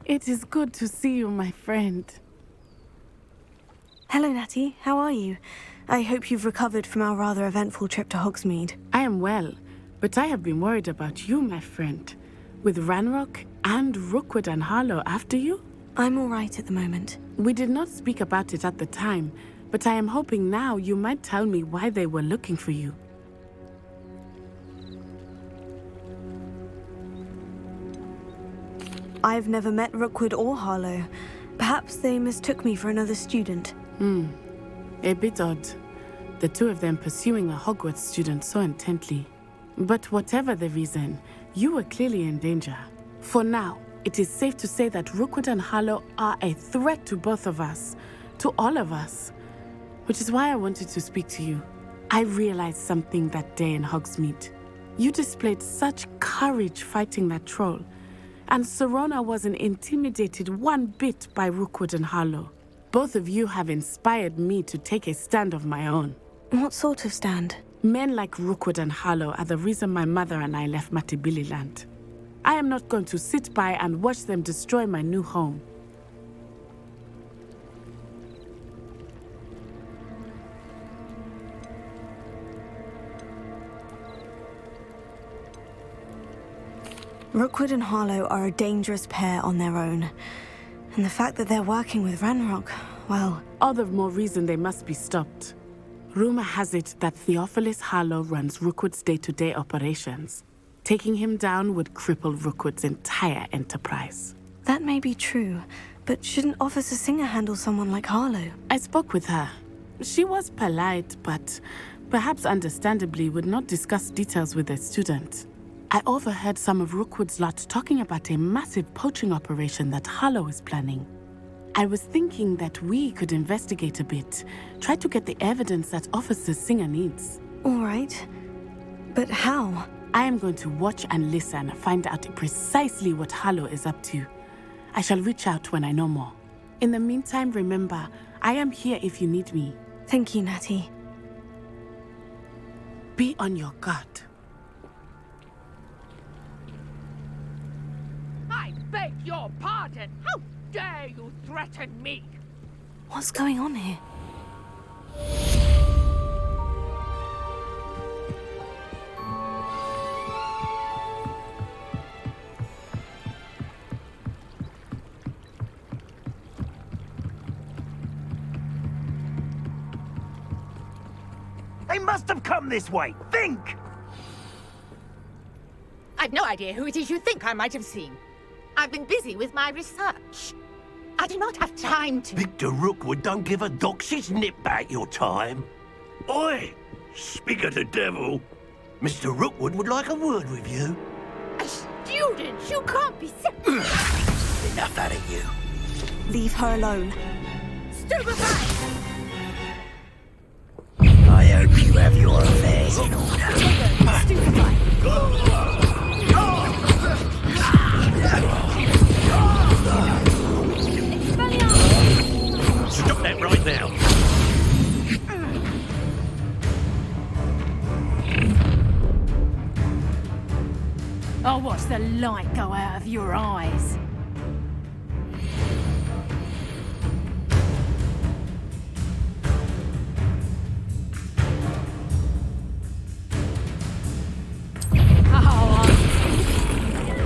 It is good to see you, my friend. Hello, Natty. How are you? I hope you've recovered from our rather eventful trip to Hogsmeade. I am well, but I have been worried about you, my friend. With Ranrock and Rookwood and Harlow after you? I'm all right at the moment. We did not speak about it at the time, but I am hoping now you might tell me why they were looking for you. I've never met Rookwood or Harlow. Perhaps they mistook me for another student. A bit odd. The two of them pursuing a Hogwarts student so intently. But whatever the reason, you were clearly in danger. For now, it is safe to say that Rookwood and Harlow are a threat to both of us, to all of us. Which is why I wanted to speak to you. I realized something that day in Hogsmeade. You displayed such courage fighting that troll, and Serona wasn't intimidated one bit by Rookwood and Harlow. Both of you have inspired me to take a stand of my own. What sort of stand? Men like Rookwood and Harlow are the reason my mother and I left Matabeleland. I am not going to sit by and watch them destroy my new home. Rookwood and Harlow are a dangerous pair on their own. And the fact that they're working with Ranrock, well... All the more reason they must be stopped. Rumor has it that Theophilus Harlow runs Rookwood's day-to-day operations. Taking him down would cripple Rookwood's entire enterprise. That may be true, but shouldn't Officer Singer handle someone like Harlow? I spoke with her. She was polite, but perhaps understandably would not discuss details with a student. I overheard some of Rookwood's lot talking about a massive poaching operation that Harlow is planning. I was thinking that we could investigate a bit, try to get the evidence that Officer Singer needs. All right. But how? I am going to watch and listen, find out precisely what Harlow is up to. I shall reach out when I know more. In the meantime, remember, I am here if you need me. Thank you, Natty. Be on your guard. I beg your pardon! How dare you threaten me? What's going on here? They must have come this way. Think! I've no idea who it is you think I might have seen. I've been busy with my research. I do not have time to... Victor Rookwood don't give a doxy's nip back your time. Oi! Speak of the devil. Mr. Rookwood would like a word with you. A student? You can't be so... Enough out of you. Leave her alone. Stupefy! I hope you have your affairs in order. Stupefy! Stop that right now. I'll watch the light go out of your eyes.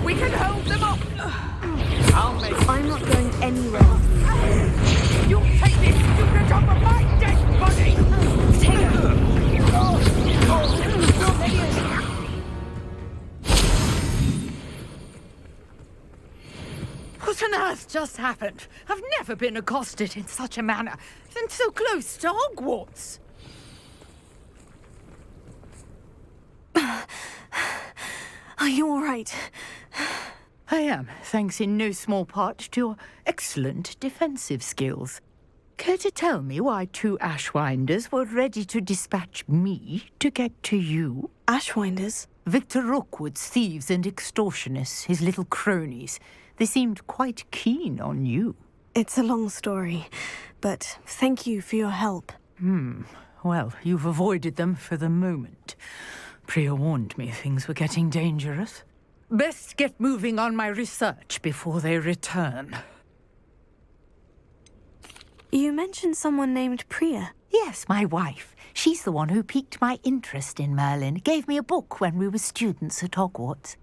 We can hold them off. I'm not going anywhere. You take this student off of my dead body! Take her. What on earth just happened? I've never been accosted in such a manner, and so close to Hogwarts. Are you all right? I am, thanks in no small part to your excellent defensive skills. Care to tell me why two Ashwinders were ready to dispatch me to get to you? Ashwinders? Victor Rookwood's thieves and extortionists, his little cronies. They seemed quite keen on you. It's a long story, but thank you for your help. Well, you've avoided them for the moment. Priya warned me things were getting dangerous. Best get moving on my research before they return. You mentioned someone named Priya. Yes, my wife. She's the one who piqued my interest in Merlin. Gave me a book when we were students at Hogwarts.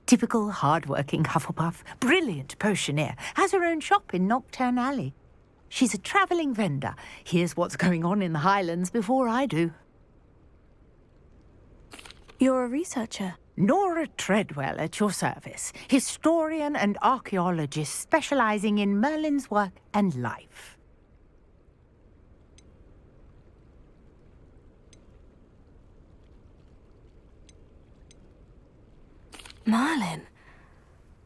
Typical hard-working Hufflepuff, brilliant potioneer, has her own shop in Knockturn Alley. She's a travelling vendor. Hears what's going on in the Highlands before I do. You're a researcher. Nora Treadwell at your service, historian and archaeologist specialising in Merlin's work and life. Merlin?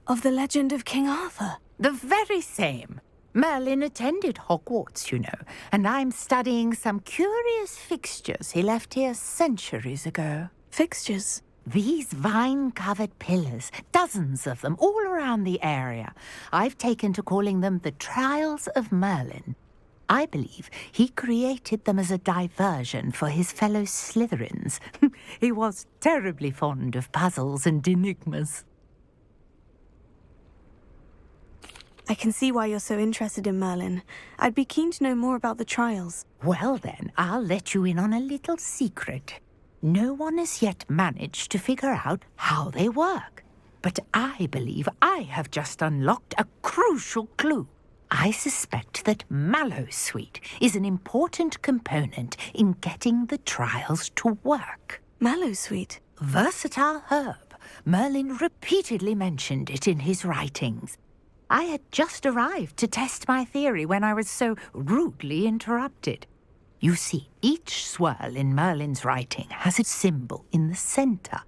Of the legend of King Arthur? The very same. Merlin attended Hogwarts, you know, and I'm studying some curious fixtures he left here centuries ago. Fixtures? These vine-covered pillars, dozens of them, all around the area. I've taken to calling them the Trials of Merlin. I believe he created them as a diversion for his fellow Slytherins. He was terribly fond of puzzles and enigmas. I can see why you're so interested in Merlin. I'd be keen to know more about the trials. Well then, I'll let you in on a little secret. No one has yet managed to figure out how they work. But I believe I have just unlocked a crucial clue. I suspect that Mallowsweet is an important component in getting the trials to work. Mallowsweet? Versatile herb. Merlin repeatedly mentioned it in his writings. I had just arrived to test my theory when I was so rudely interrupted. You see, each swirl in Merlin's writing has a symbol in the centre.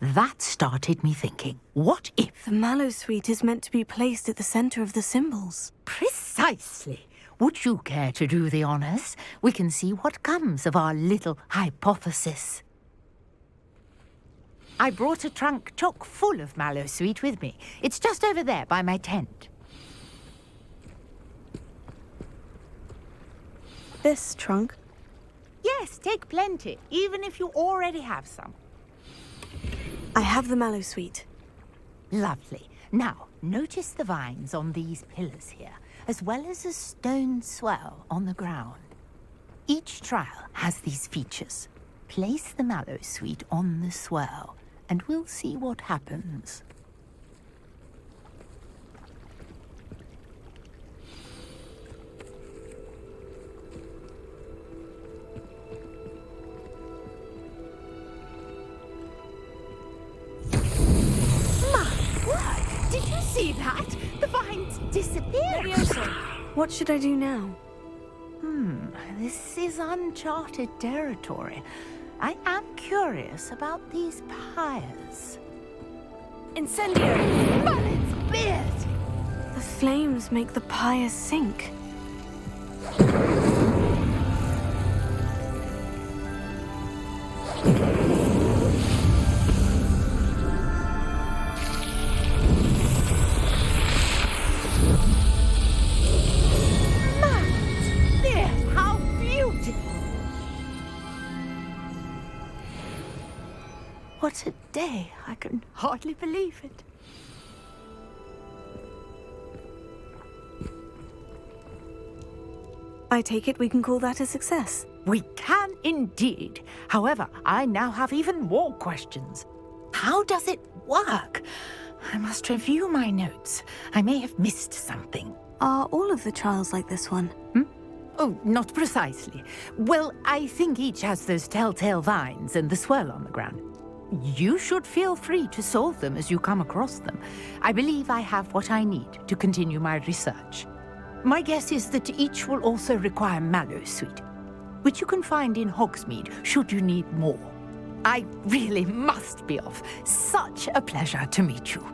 That started me thinking, what if... The Mallowsweet is meant to be placed at the centre of the symbols. Precisely. Would you care to do the honours? We can see what comes of our little hypothesis. I brought a trunk chock full of Mallowsweet with me. It's just over there by my tent. This trunk? Yes, take plenty, even if you already have some. I have the Mallowsweet. Lovely. Now, notice the vines on these pillars here, as well as a stone swell on the ground. Each trial has these features. Place the Mallowsweet on the swell, and we'll see what happens. Did you see that? The vines disappeared. What should I do now? This is uncharted territory. I am curious about these pyres. Incendiary! Merlin's beard! The flames make the pyre sink. What a day! I can hardly believe it. I take it we can call that a success. We can indeed. However, I now have even more questions. How does it work? I must review my notes. I may have missed something. Are all of the trials like this one? Oh, not precisely. Well, I think each has those telltale vines and the swirl on the ground. You should feel free to solve them as you come across them. I believe I have what I need to continue my research. My guess is that each will also require Mallowsweet, which you can find in Hogsmeade should you need more. I really must be off. Such a pleasure to meet you.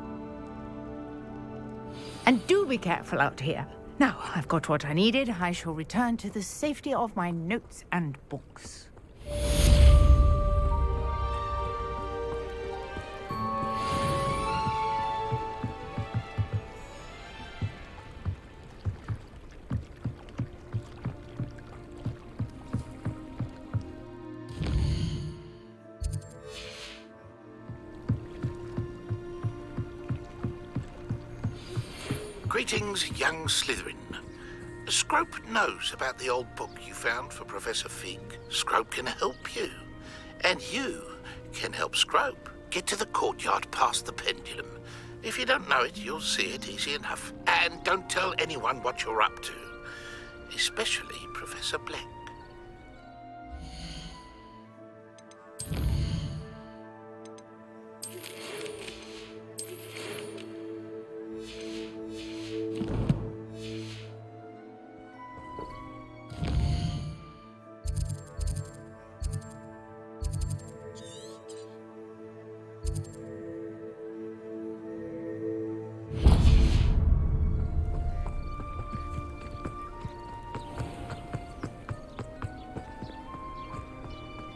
And do be careful out here. Now, I've got what I needed. I shall return to the safety of my notes and books. Greetings, young Slytherin. Scrope knows about the old book you found for Professor Fig. Scrope can help you. And you can help Scrope get to the courtyard past the pendulum. If you don't know it, you'll see it easy enough. And don't tell anyone what you're up to. Especially Professor Black.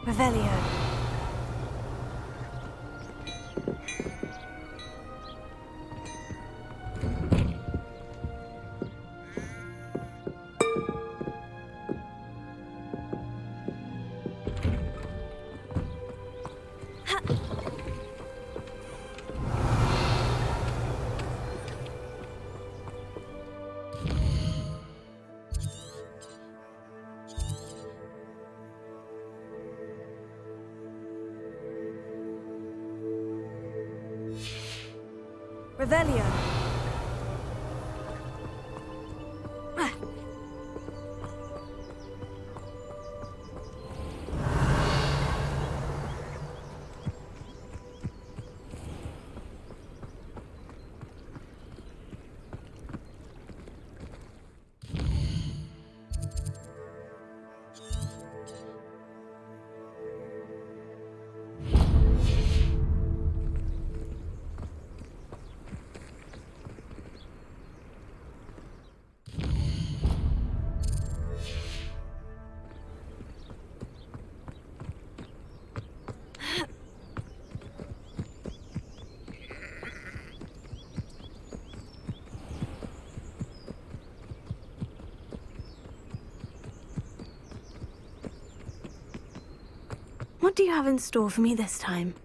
Revelio. Revelio. What do you have in store for me this time?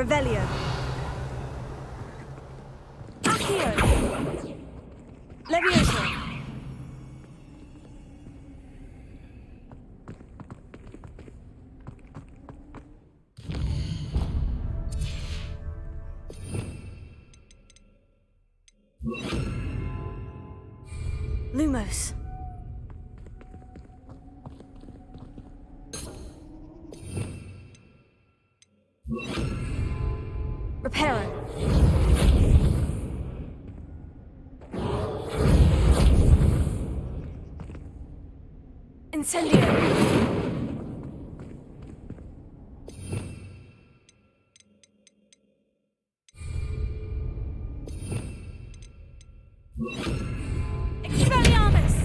Revelio. Accio. Levioso. Lumos. Reparo. Incendio. Expelliarmus.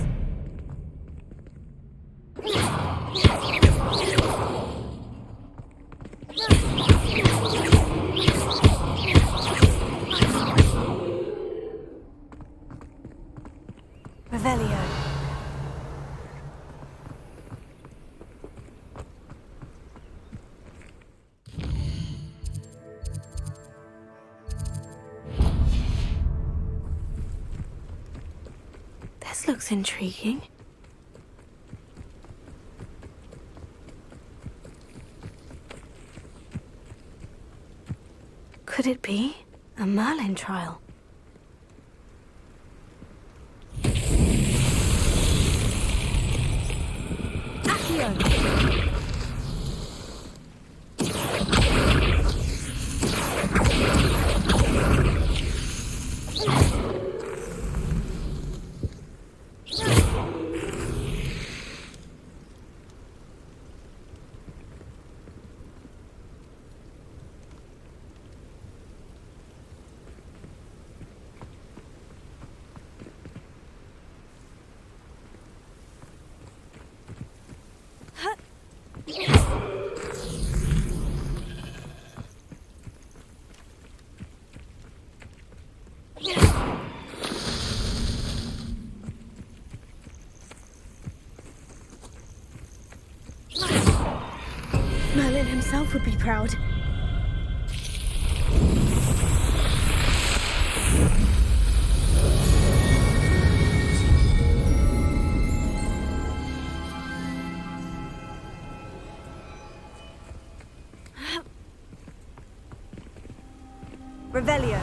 Revelio. This looks intriguing. Could it be a Merlin trial? Accio. Merlin himself would be proud. Revelio.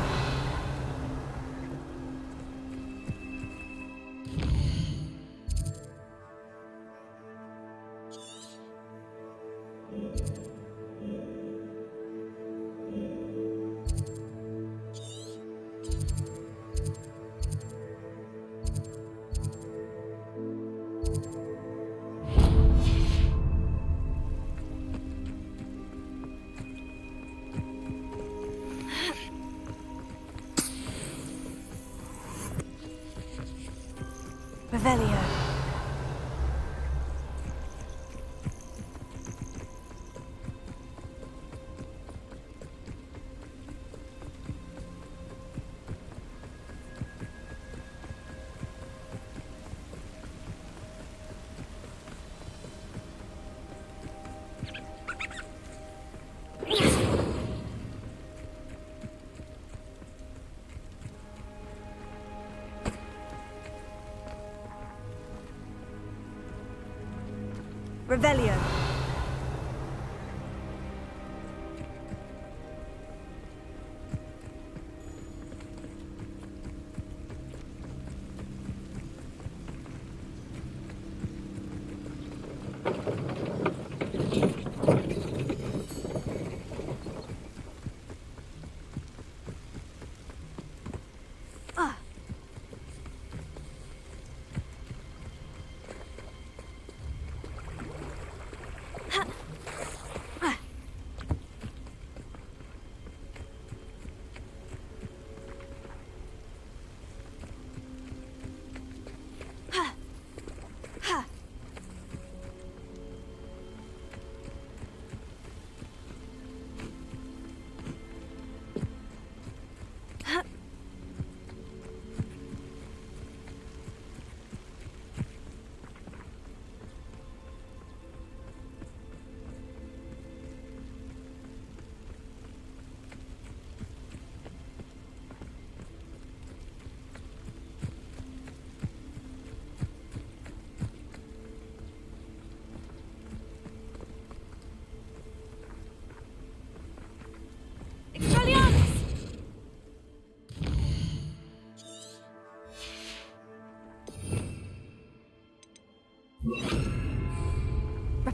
Revelio. Revelio.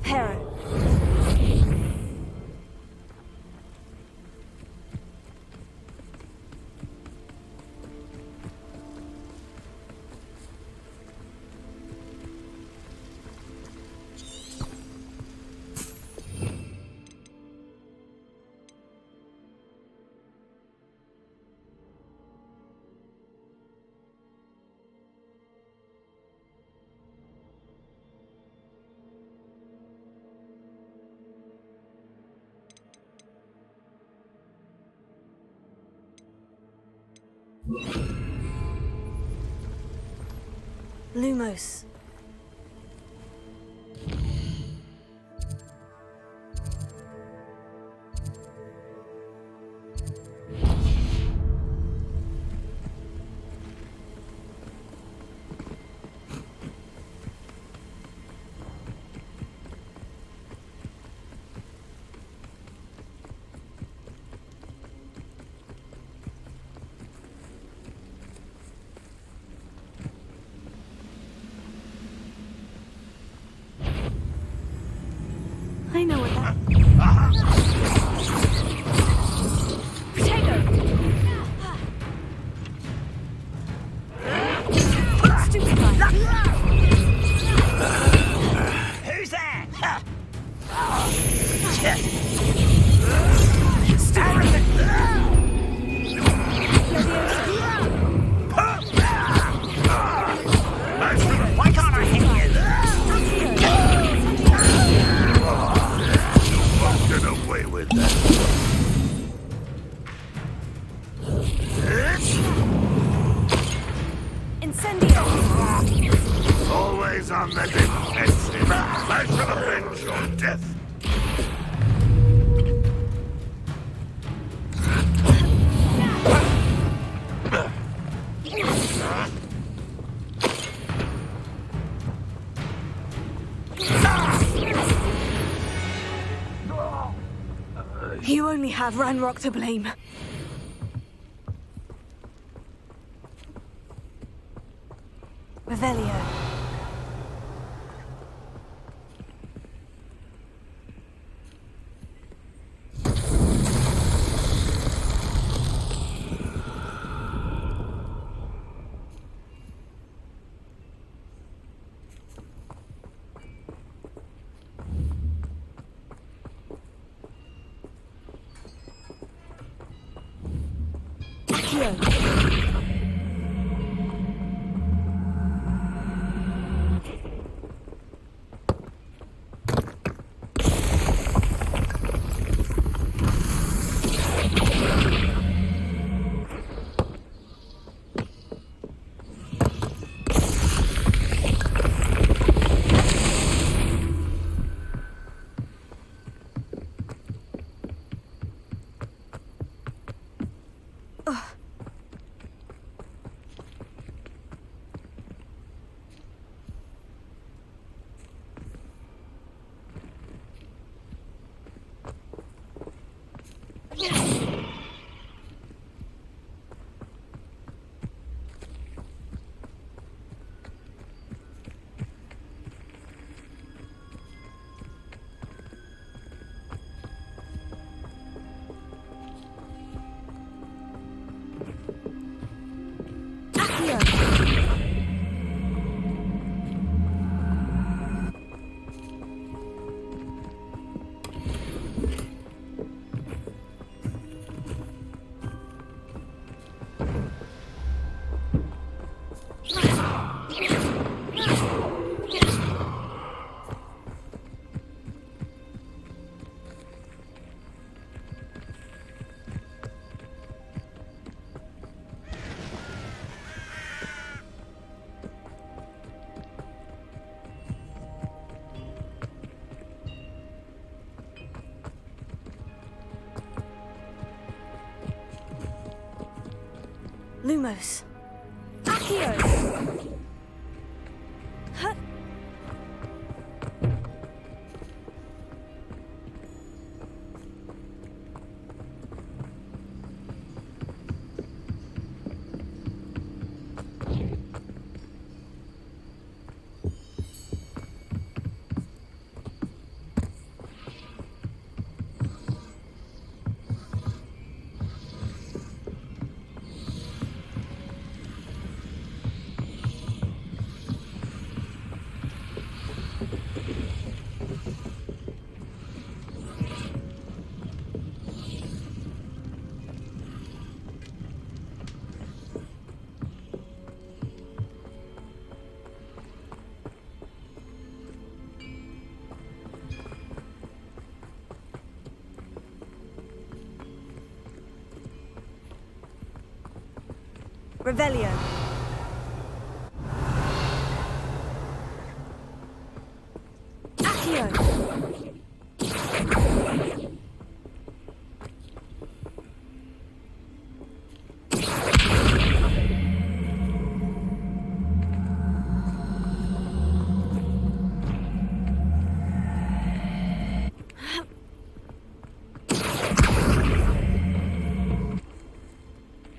Preparo. Lumos. I know what that... Potato! Stupid guy! Who's that? Why can't I hit you? Get away with that. Incendio! Always on the defensive. I shall avenge your death. You only have Ranrock to blame. Revelio. Lumos. Accio! Huh? Revelio. Accio.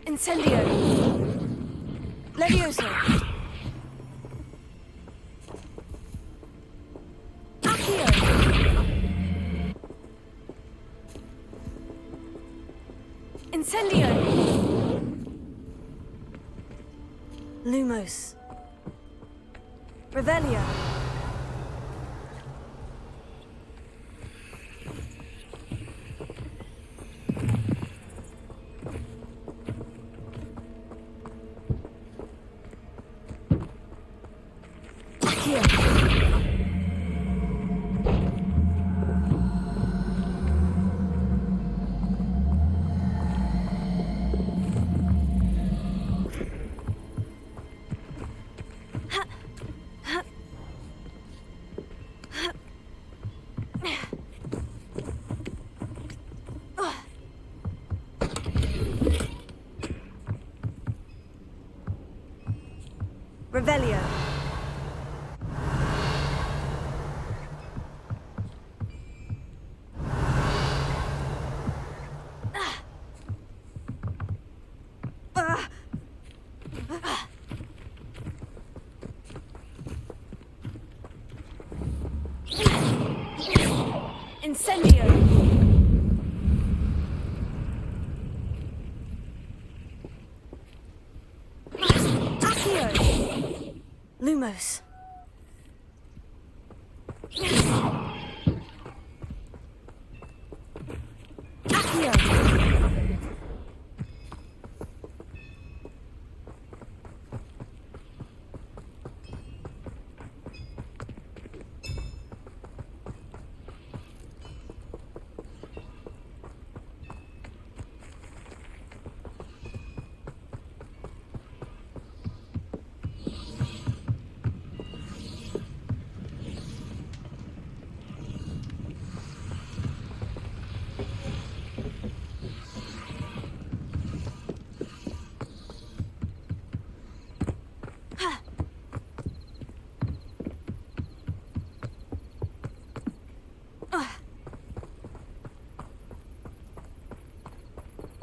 Incendio. Levioso. Accio. Incendio. Lumos. Revelio. Accio. Revelio. Incendio. Accio. Lumos. Accio.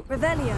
Revelio.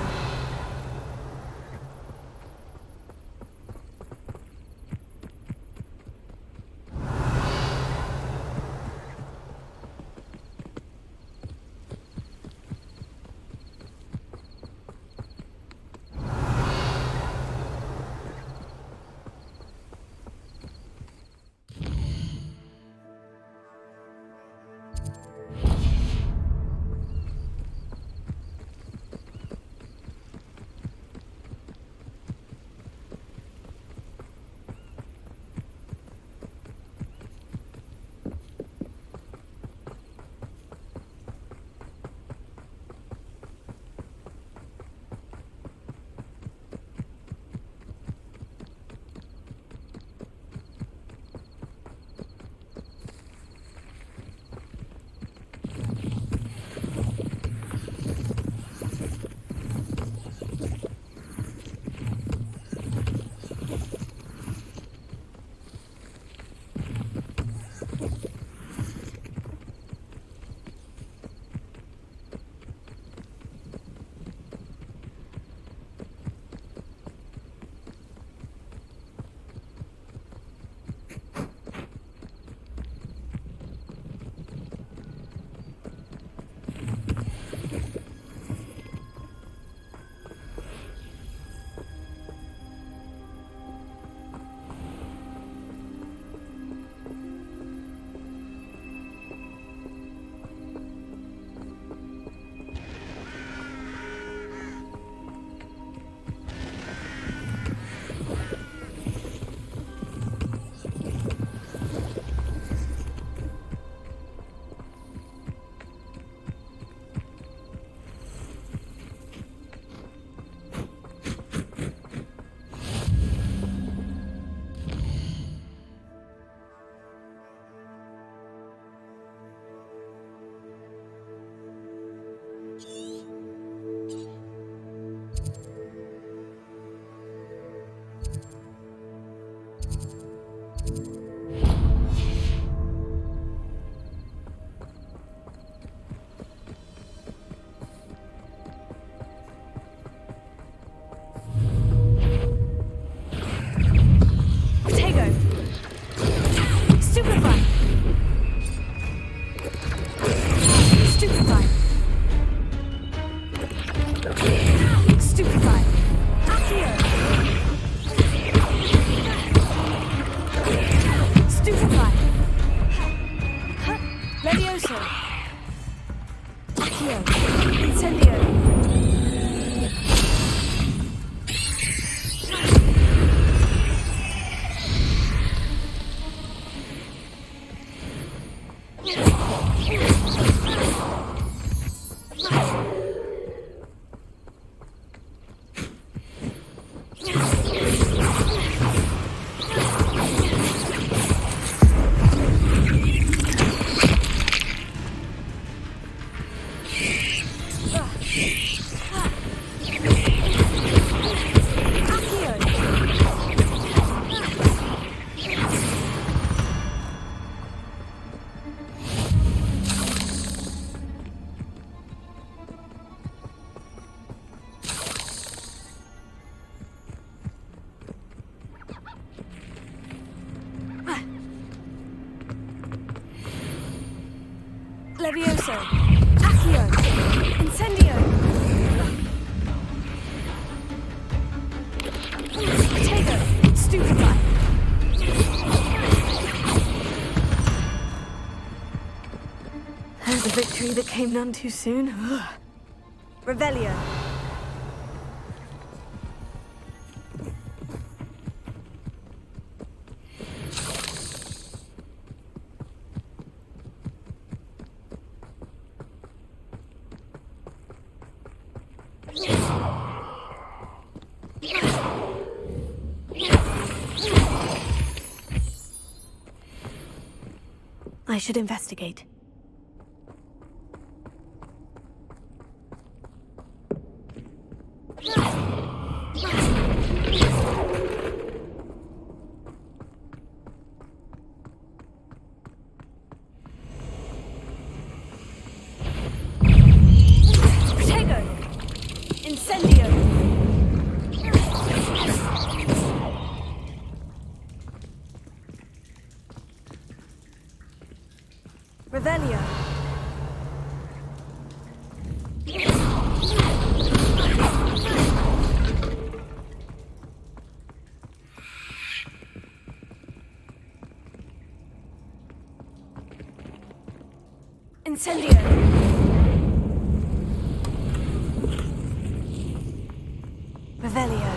Levioso! Accio! Incendio! Potato! Stupefy! There's a victory that came none too soon. Revelio! I should investigate. Protego! Incendio! Revelio. Incendio. Revelio.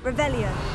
Revelio.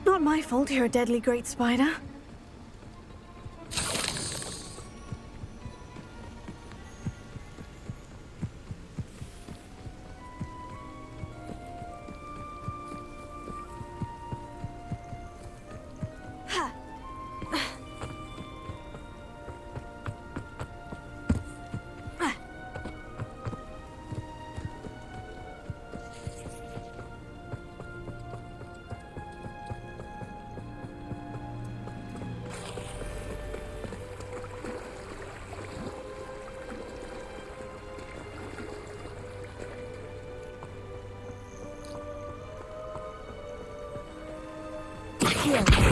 Not my fault you're a deadly great spider. Heal.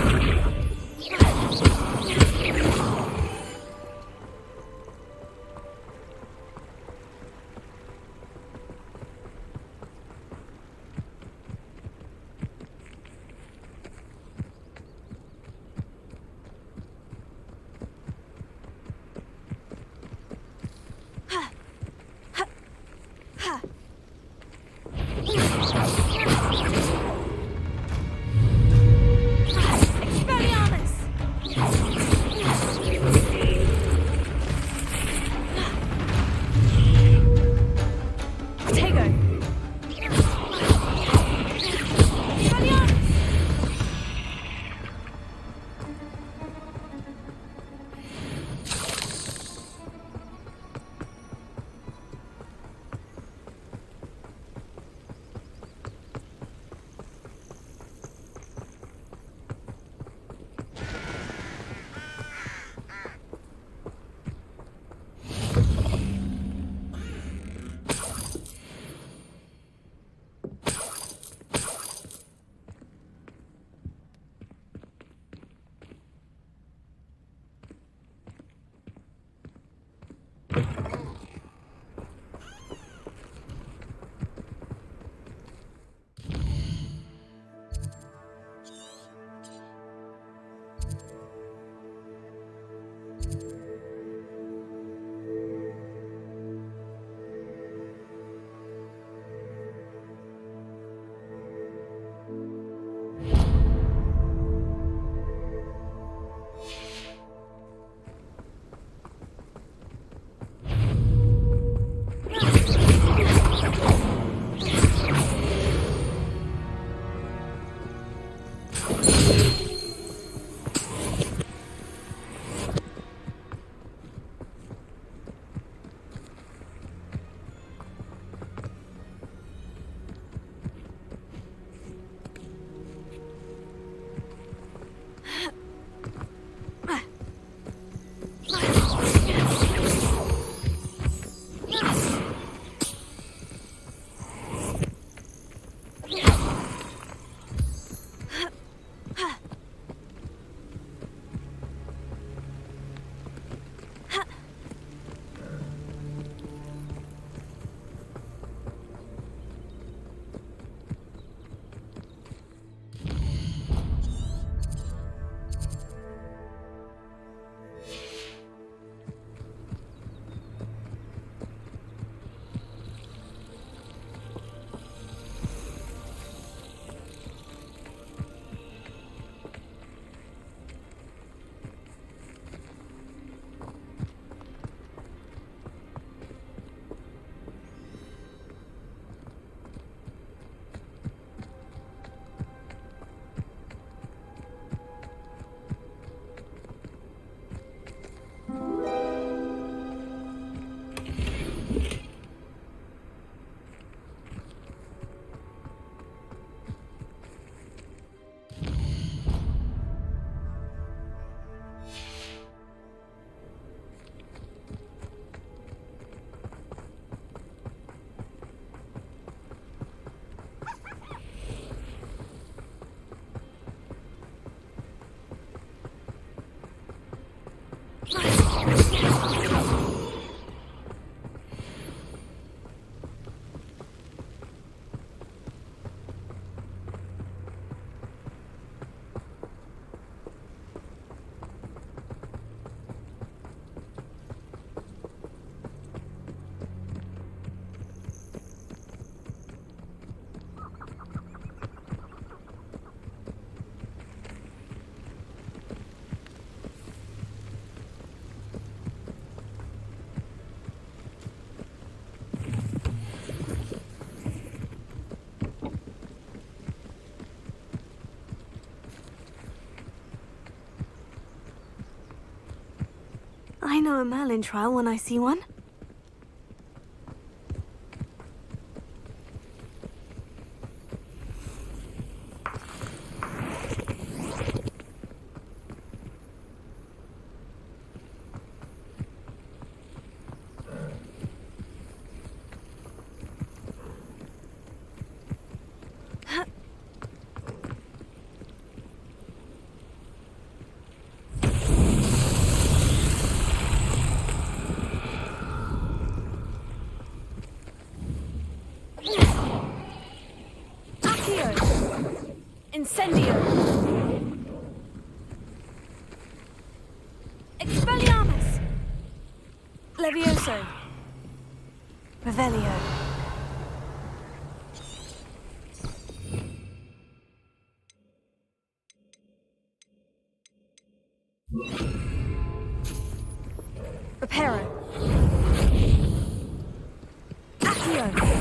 I know a Merlin trial when I see one. Incendio! Expelliarmus! Levioso! Revelio! Reparo! Accio!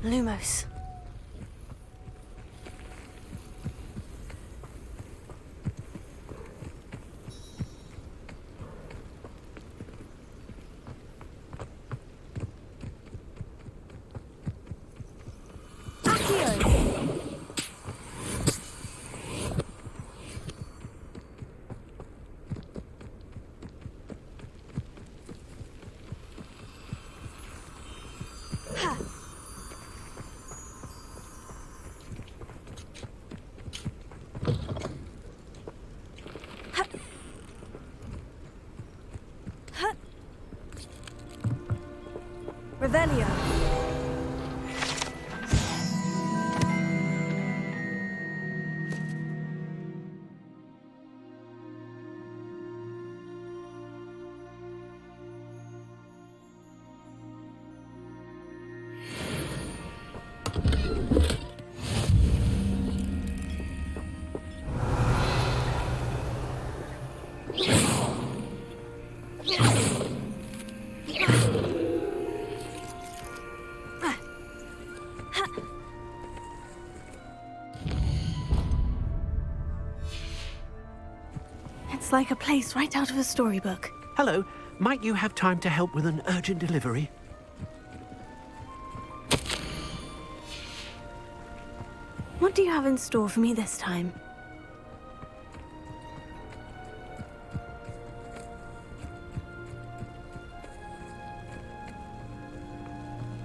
Lumos. Revelio. It's like a place right out of a storybook. Hello, might you have time to help with an urgent delivery? What do you have in store for me this time?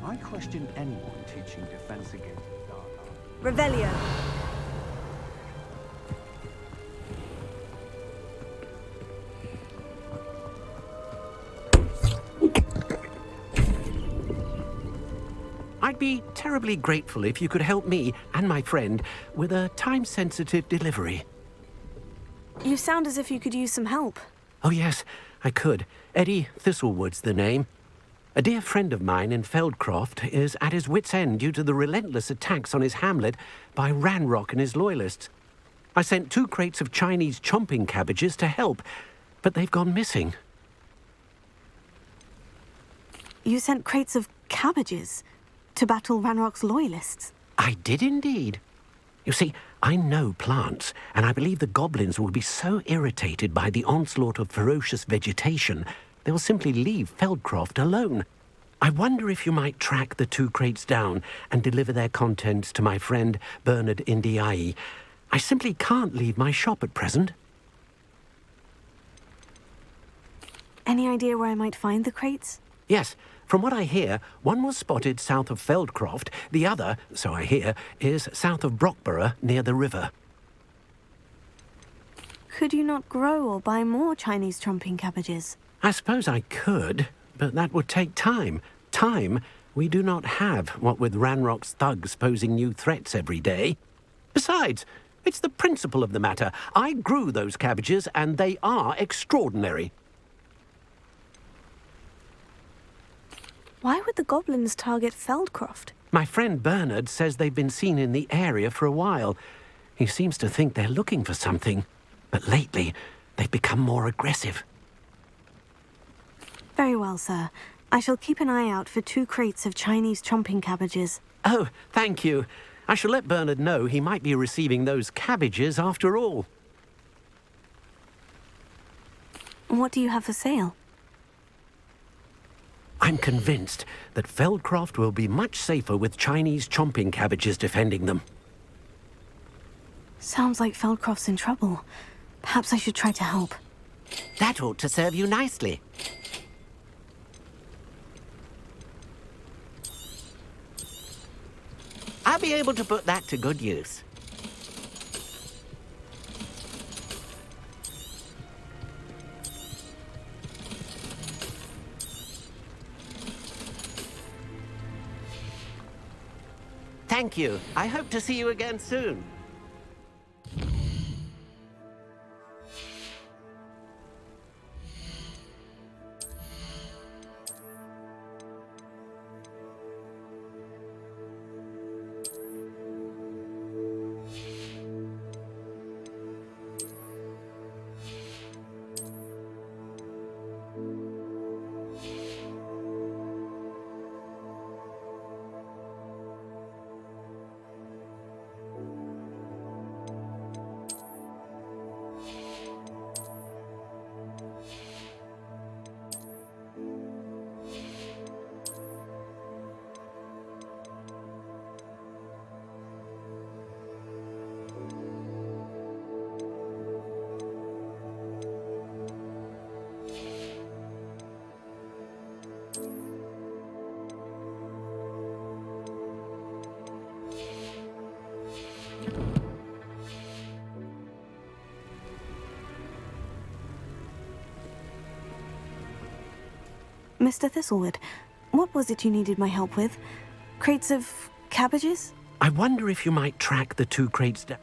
I question anyone teaching defense against the dark arts. Revelio. I'd be terribly grateful if you could help me and my friend with a time-sensitive delivery. You sound as if you could use some help. Oh yes, I could. Eddie Thistlewood's the name. A dear friend of mine in Feldcroft is at his wit's end due to the relentless attacks on his hamlet by Ranrock and his loyalists. I sent 2 crates of Chinese chomping cabbages to help, but they've gone missing. You sent crates of cabbages to battle Ranrock's loyalists? I did indeed. You see, I know plants, and I believe the goblins will be so irritated by the onslaught of ferocious vegetation, they'll simply leave Feldcroft alone. I wonder if you might track the 2 crates down and deliver their contents to my friend Bernard Indiai. I simply can't leave my shop at present. Any idea where I might find the crates? Yes, from what I hear, one was spotted south of Feldcroft, the other, so I hear, is south of Brockborough near the river. Could you not grow or buy more Chinese chomping cabbages? I suppose I could, but that would take time. Time we do not have, what with Ranrock's thugs posing new threats every day. Besides, it's the principle of the matter. I grew those cabbages, and they are extraordinary. Why would the goblins target Feldcroft? My friend Bernard says they've been seen in the area for a while. He seems to think they're looking for something, but lately they've become more aggressive. Very well, sir. I shall keep an eye out for 2 crates of Chinese chomping cabbages. Oh, thank you. I shall let Bernard know he might be receiving those cabbages after all. What do you have for sale? I'm convinced that Feldcroft will be much safer with Chinese chomping cabbages defending them. Sounds like Feldcroft's in trouble. Perhaps I should try to help. That ought to serve you nicely. I'll be able to put that to good use. Thank you. I hope to see you again soon. Mr. Thistlewood, what was it you needed my help with? Crates of cabbages? I wonder if you might track the 2 crates down.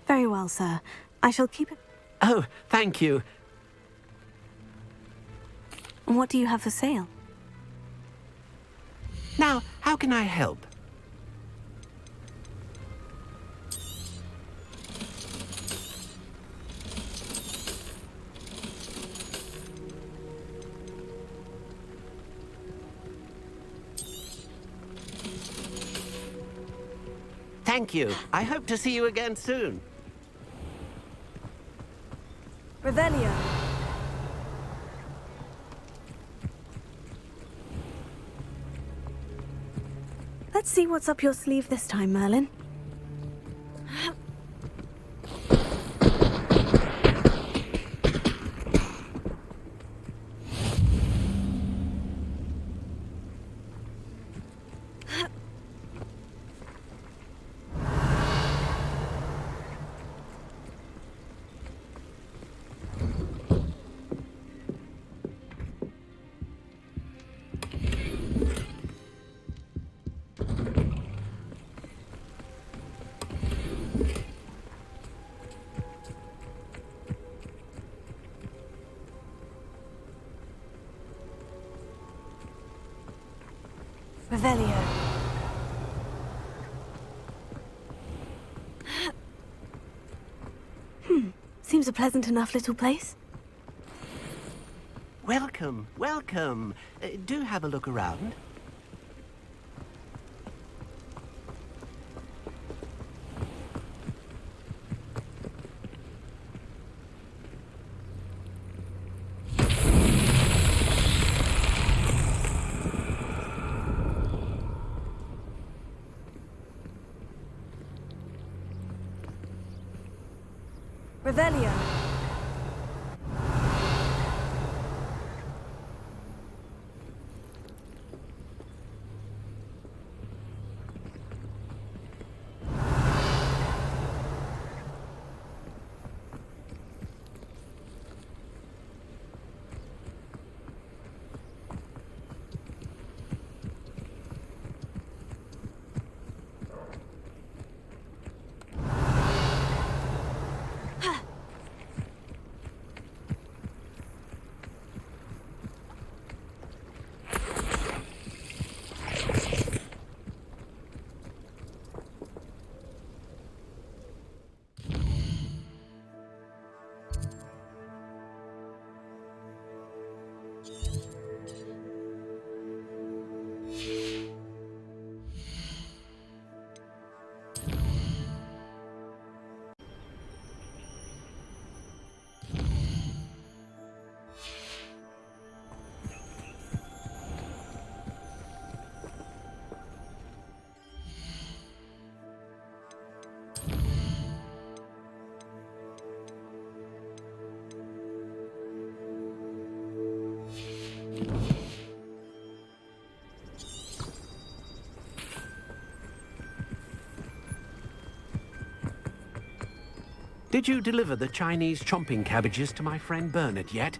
Very well, sir. I shall keep it. Oh, thank you. What do you have for sale? Now, how can I help? Thank you. I hope to see you again soon. Revelio. Let's see what's up your sleeve this time, Merlin. Revelio. Seems a pleasant enough little place. Welcome, welcome. Do have a look around. Revelio. Did you deliver the Chinese chomping cabbages to my friend Bernard yet?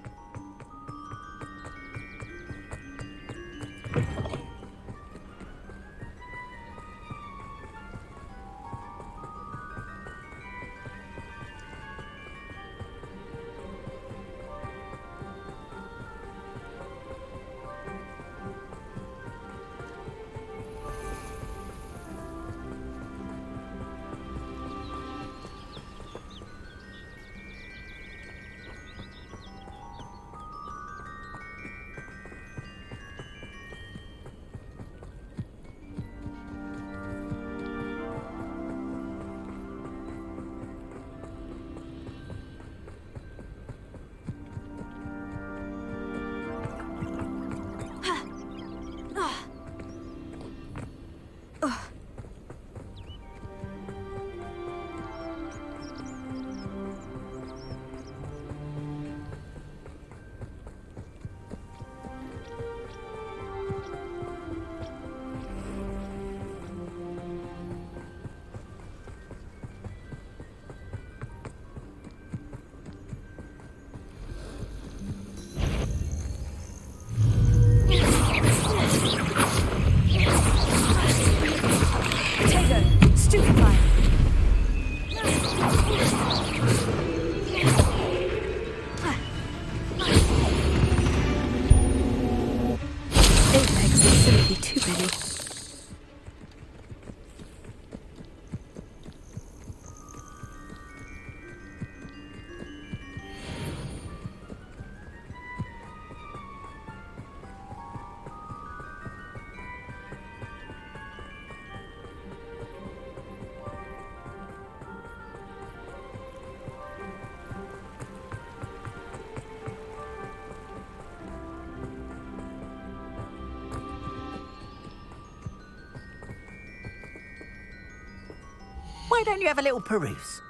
Why don't you have a little peruse?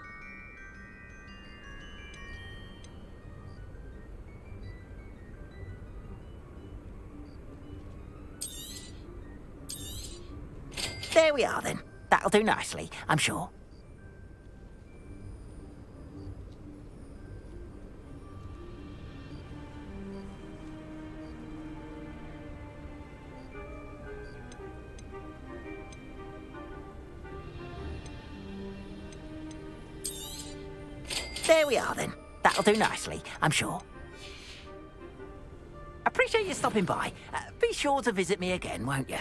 There we are then. That'll do nicely, I'm sure. There we are then. That'll do nicely, I'm sure. Appreciate you stopping by. Be sure to visit me again, won't you?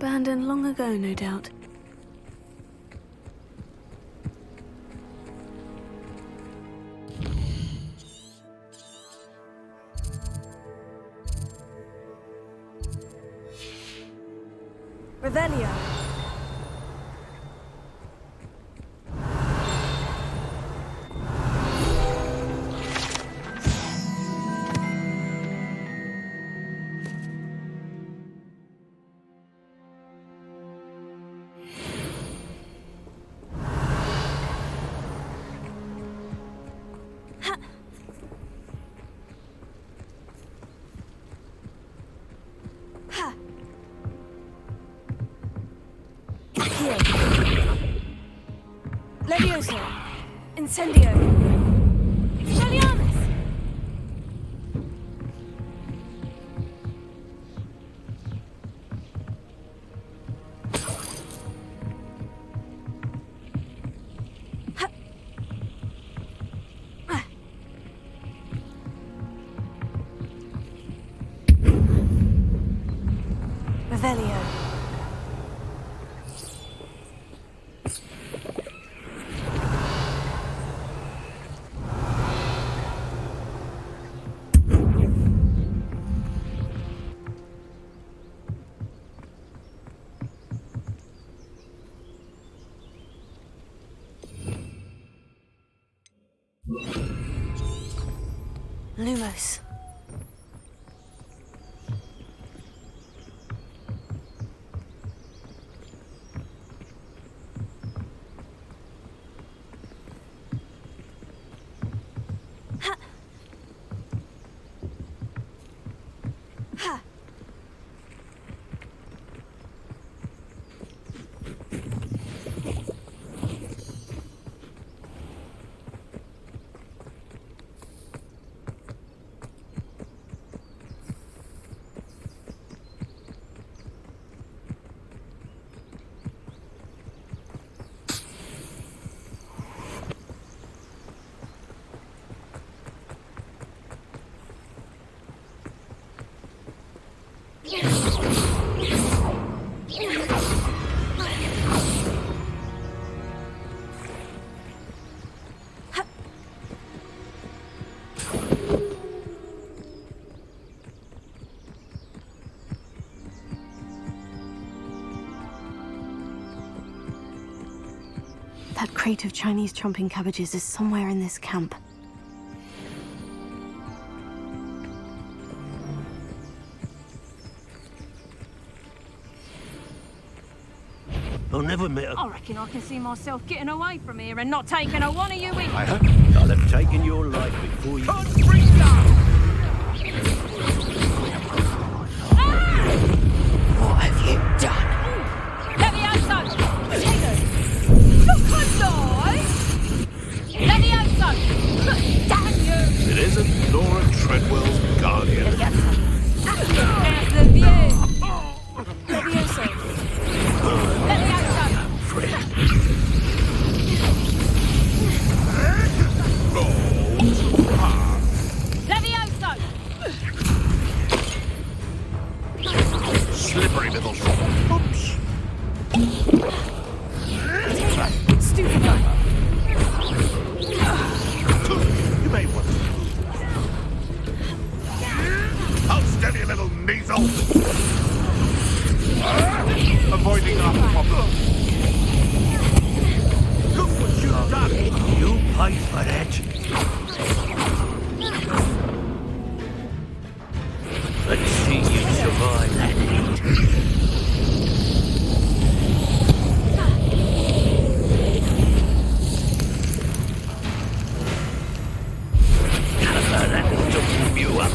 Abandoned long ago, no doubt. Revelio. Levioso! Incendio! Expelliarmus! Revelio. Lumos. That crate of Chinese chomping cabbages is somewhere in this camp. I'll never meet a... I reckon I can see myself getting away from here and not taking a one of you with. I hope I'll have taken your life before you... What have you done? Levioso! Look alive! Levioso! Damn you! It isn't Laura Treadwell's guardian. There's the view! Levioso! Levioso! Friend. Levioso! Slippery little shot. Oops. Stupid guy! You may want to. I'll steady, little measle. Avoiding our problem. Look what you've done. You pay for that. Let's see you survive that heat. That took you up.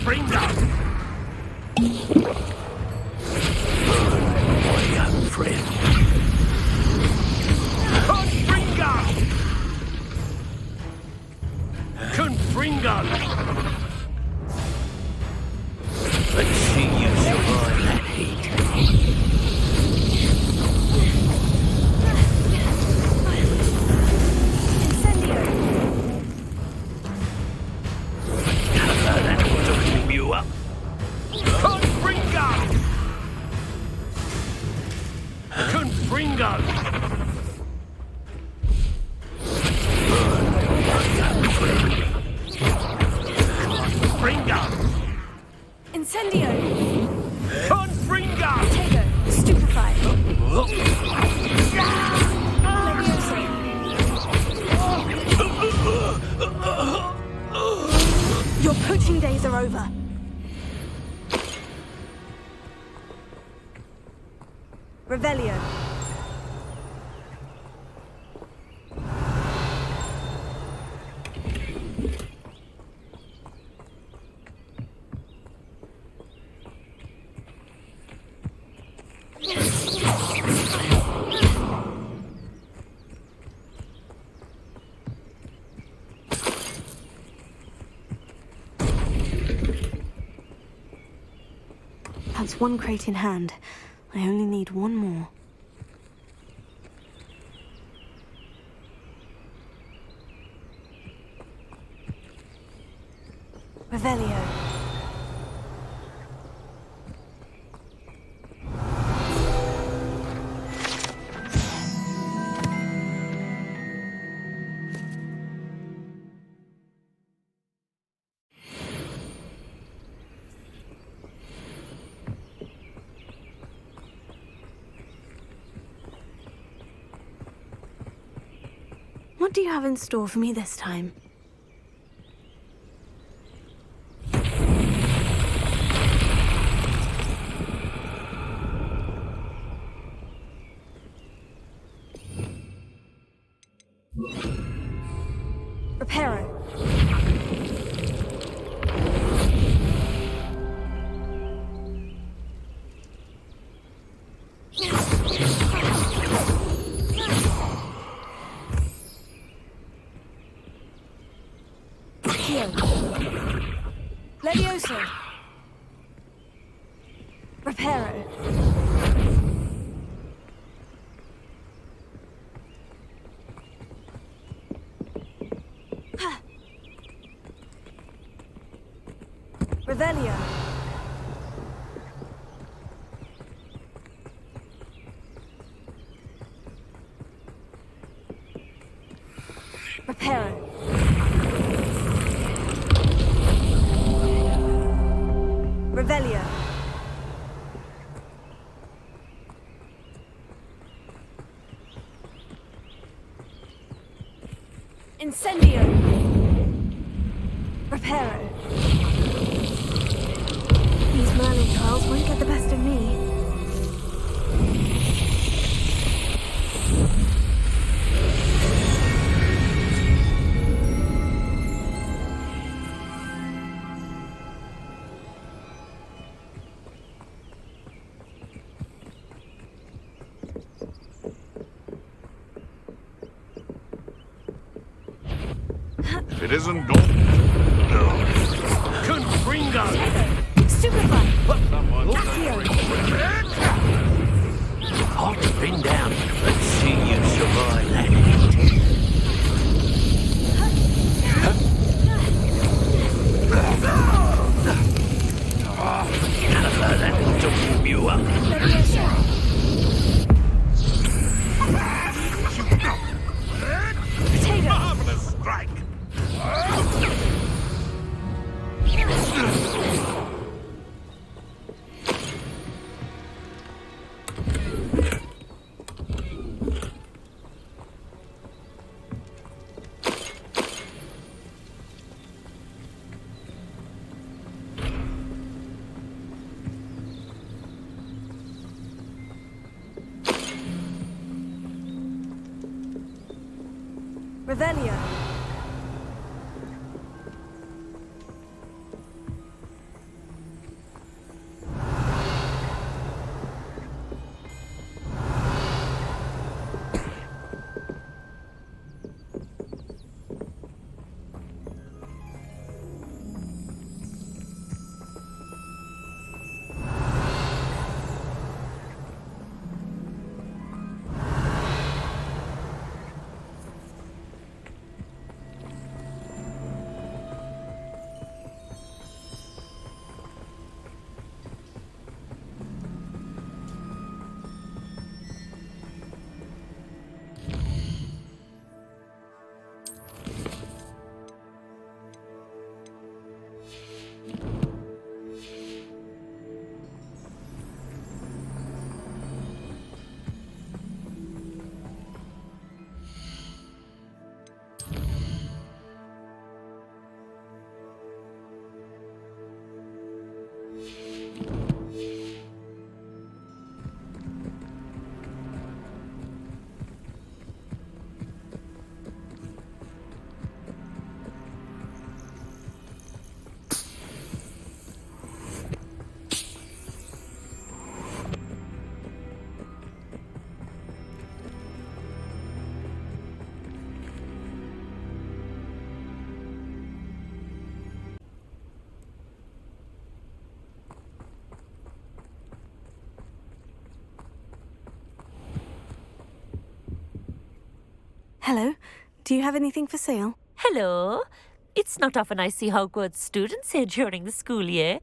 Bring down. My young friend. Confringo! Let's see you survive that heat. Incendio! Fringo! Fringo! Incendio! Confringo! Potato! Stupefy! Levioso! Your poaching days are over. Revelio. That's one crate in hand. I only need one more. Revelio. What do you have in store for me this time? Reparo. Levioso. Reparo. Revelio. Reparo. Revelio. Incendio. Reparo. These Merlin trials won't get the best of me. If it isn't gold, no. Confringo! Stupefy! Someone Hot pin down. Let's see you survive that heat. That to warm you up. Potato! marvelous strike. Revelio. Hello. Do you have anything for sale? Hello. It's not often I see Hogwarts students here during the school year.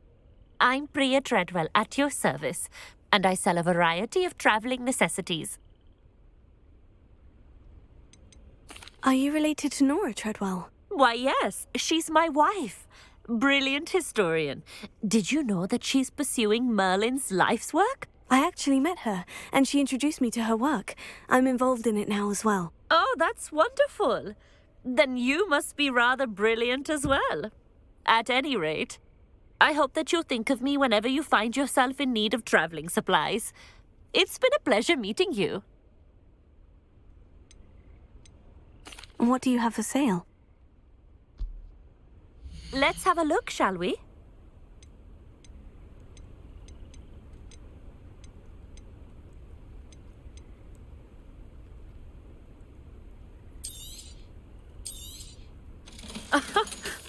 I'm Priya Treadwell, at your service, and I sell a variety of travelling necessities. Are you related to Nora Treadwell? Why, yes. She's my wife. Brilliant historian. Did you know that she's pursuing Merlin's life's work? I actually met her, and she introduced me to her work. I'm involved in it now as well. Oh, that's wonderful. Then you must be rather brilliant as well. At any rate, I hope that you'll think of me whenever you find yourself in need of travelling supplies. It's been a pleasure meeting you. What do you have for sale? Let's have a look, shall we?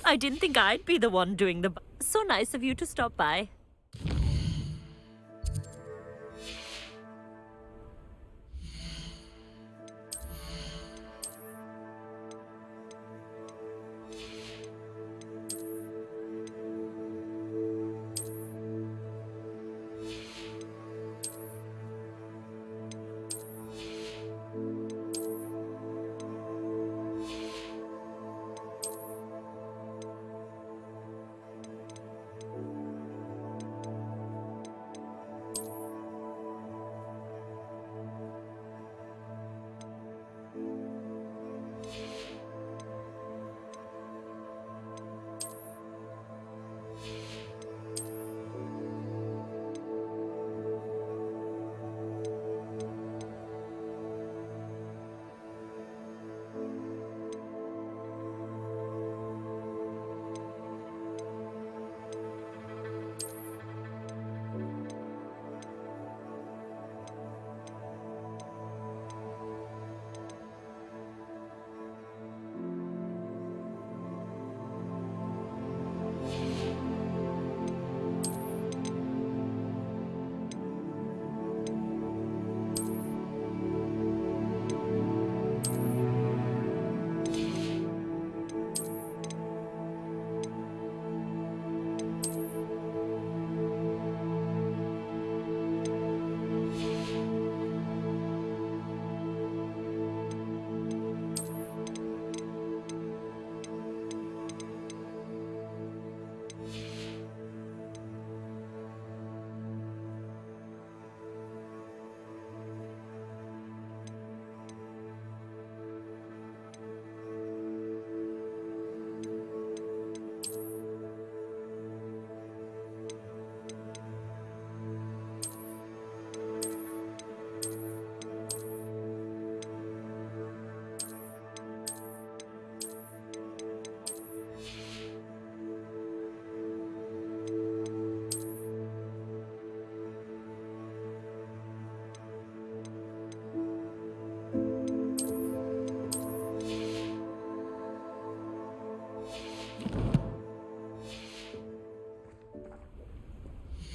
I didn't think I'd be the one doing the... So nice of you to stop by.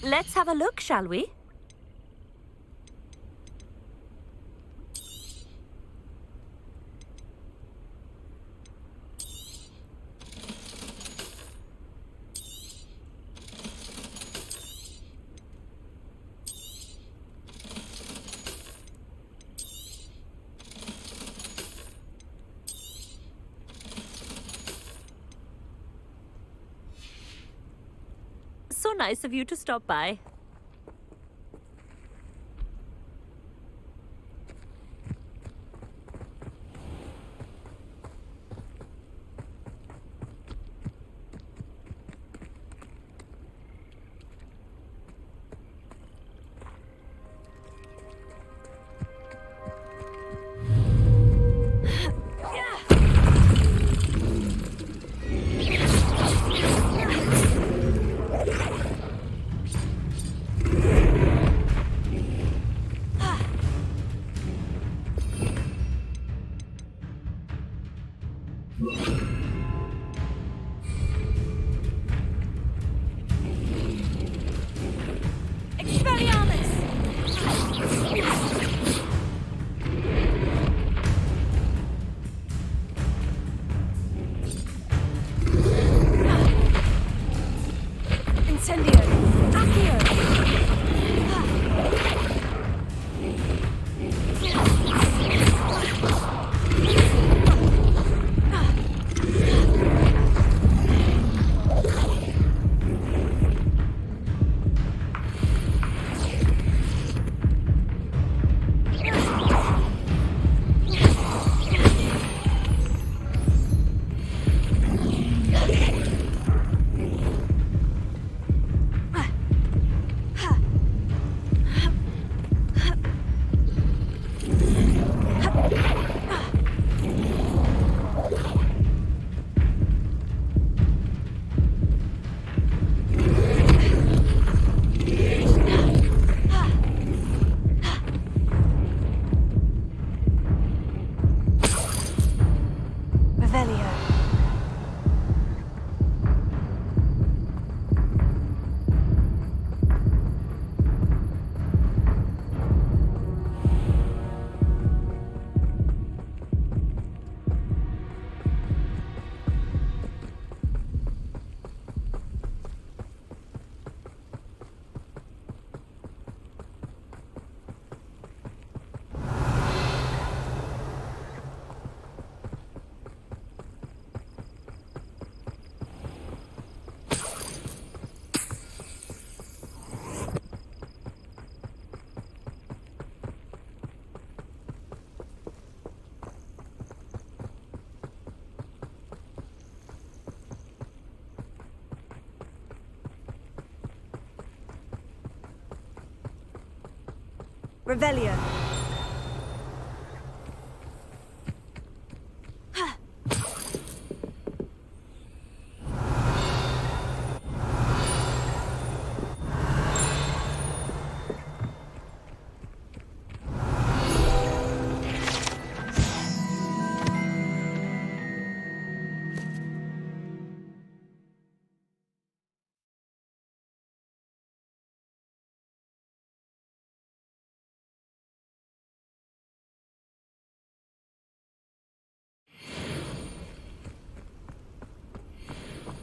Let's have a look, shall we? So nice of you to stop by. Incendio! Accio! Revelio.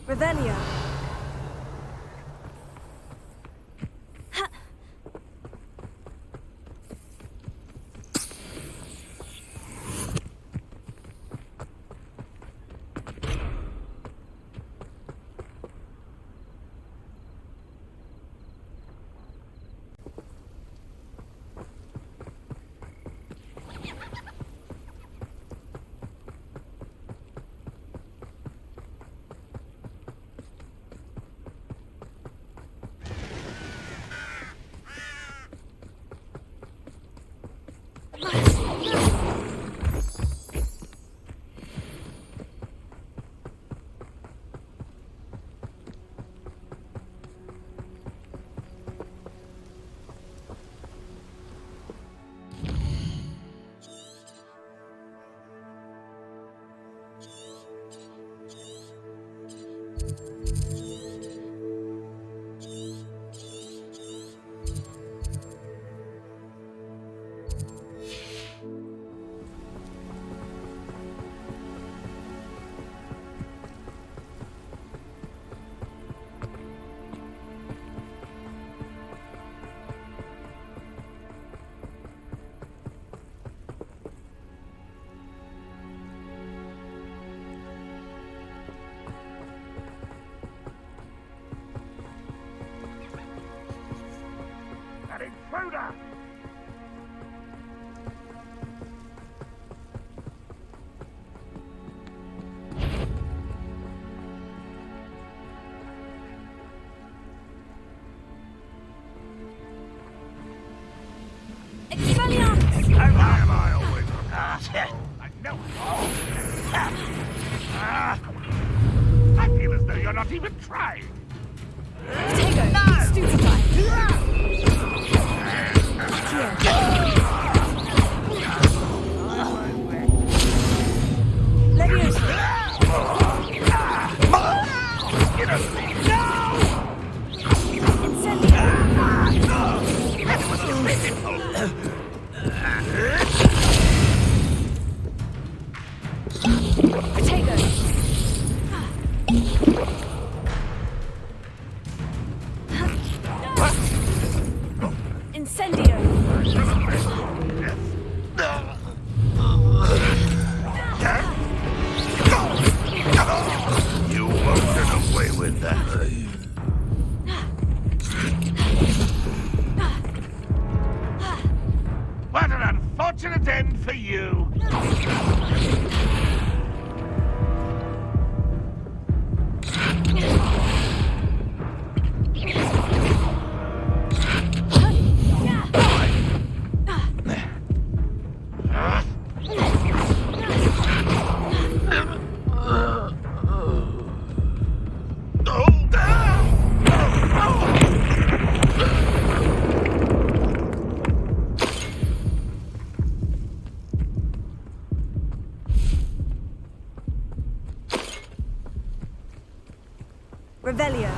Revelio. Intruder! Expelliarmus! Why am I always prepared? I know it. I feel as though you're not even trying. Potato! No! Stupefy! for you. Revelio.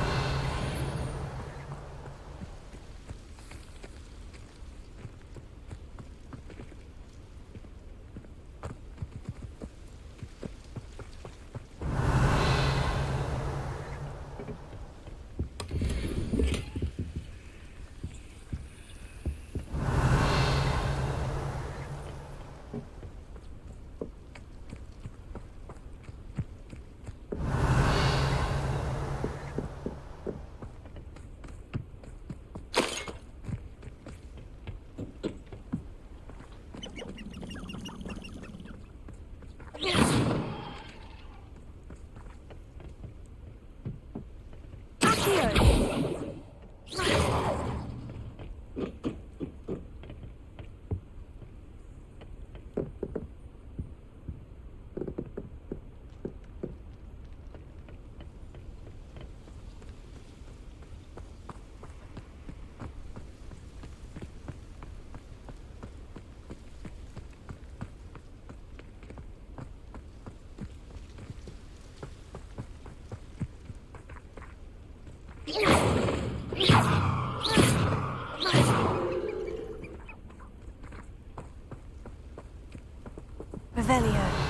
Revelio.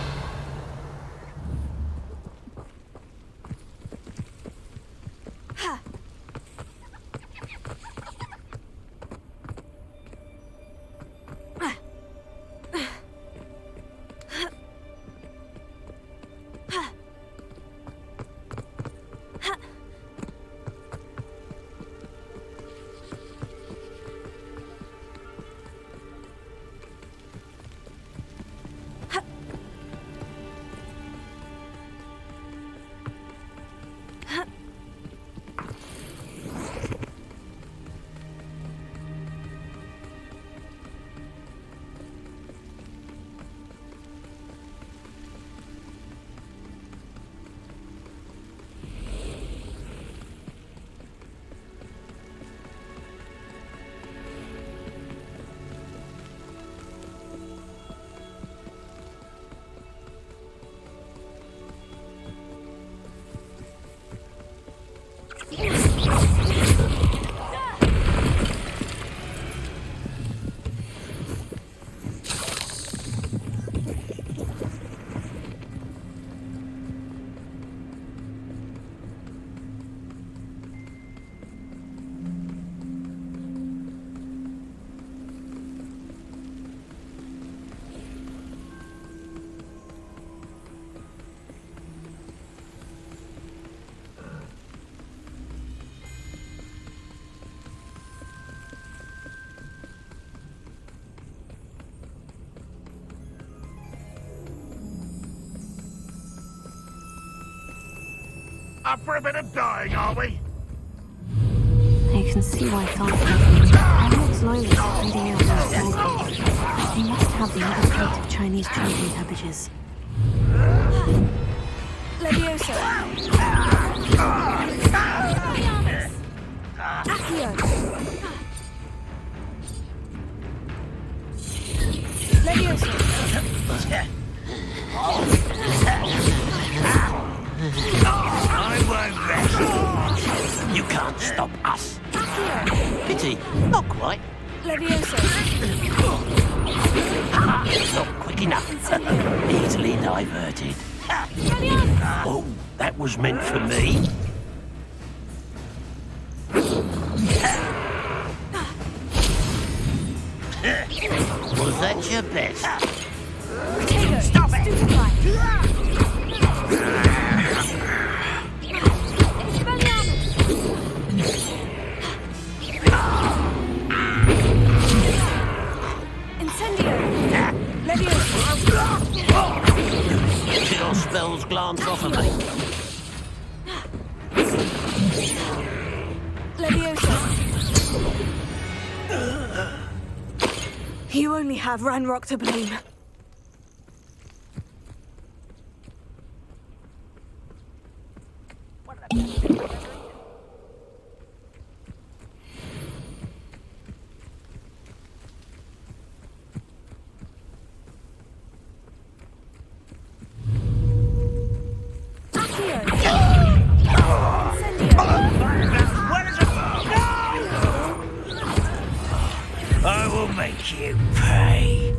Up for a bit of dying, are we? You can see why I can't help. Hogwarts loyalists are reading out our language. They must have the other plate of Chinese trading cabbages. Levioso. Accio. Levioso. I won't rest. You can't stop us. Pity, not quite. Levioso. Not quick enough. Easily diverted. Oh, that was meant for me. Was that your best? Stop it! Incendio! Levioso! You only have Ranrock to blame. I will make you pay.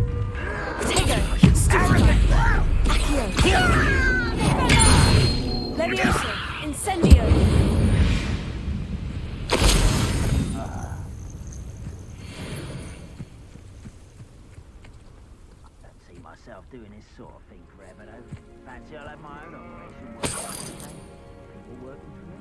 Leviosa, Incendio. I don't see myself doing this sort of thing forever, though. Fancy I'll have my own operation working. People working for me.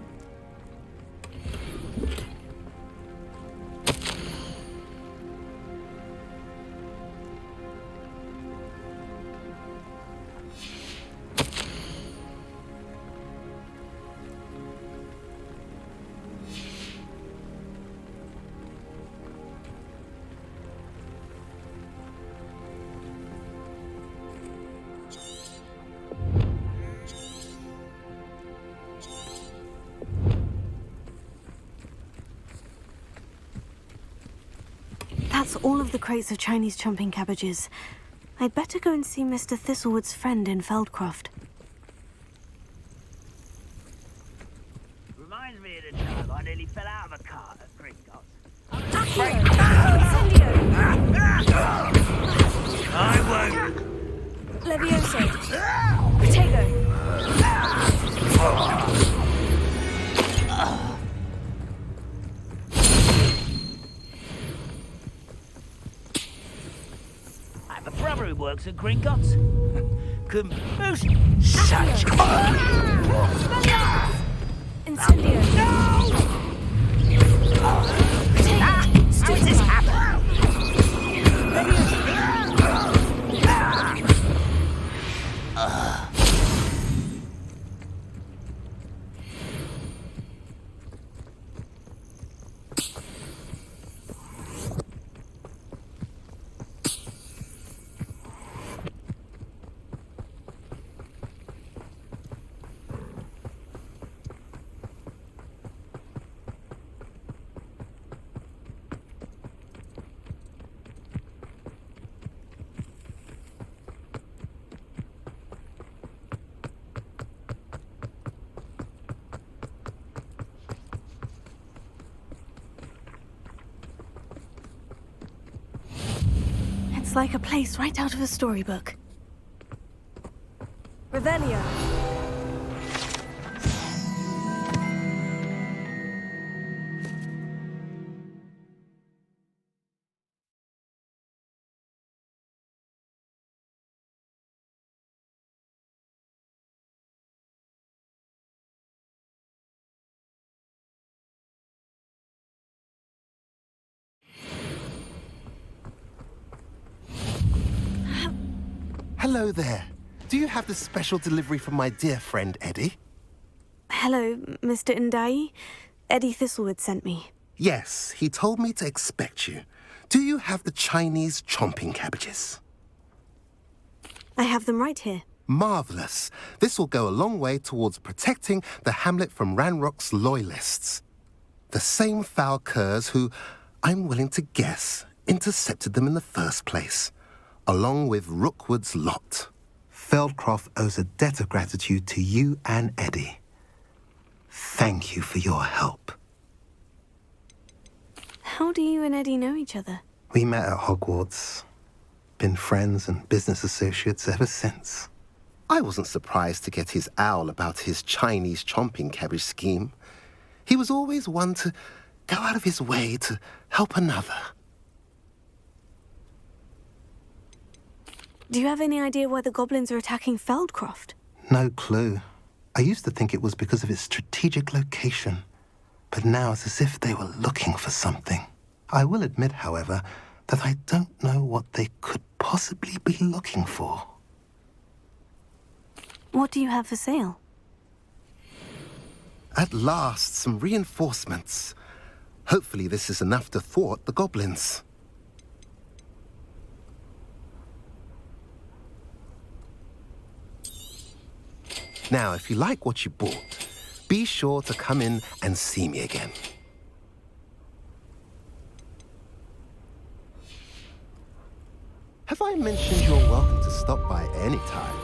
That's all of the crates of Chinese chomping cabbages. I'd better go and see Mr. Thistlewood's friend in Feldcroft. Reminds me of the time I nearly fell out of a cart at Gringotts. I won't. Levioso. Protego. I have a brother who works at Gringotts. Couldn't boost such. Incendio. How does this happen? It's like a place right out of a storybook. Revelio. Hello there. Do you have the special delivery from my dear friend Eddie? Hello, Mr. Ndai. Eddie Thistlewood sent me. Yes, he told me to expect you. Do you have the Chinese chomping cabbages? I have them right here. Marvelous. This will go a long way towards protecting the hamlet from Ranrock's loyalists. The same foul curs who, I'm willing to guess, intercepted them in the first place, along with Rookwood's lot. Feldcroft owes a debt of gratitude to you and Eddie. Thank you for your help. How do you and Eddie know each other? We met at Hogwarts. Been friends and business associates ever since. I wasn't surprised to get his owl about his Chinese chomping cabbage scheme. He was always one to go out of his way to help another. Do you have any idea why the goblins are attacking Feldcroft? No clue. I used to think it was because of its strategic location, but now it's as if they were looking for something. I will admit, however, that I don't know what they could possibly be looking for. What do you have for sale? At last, some reinforcements. Hopefully this is enough to thwart the goblins. Now, if you like what you bought, be sure to come in and see me again. Have I mentioned you're welcome to stop by any time?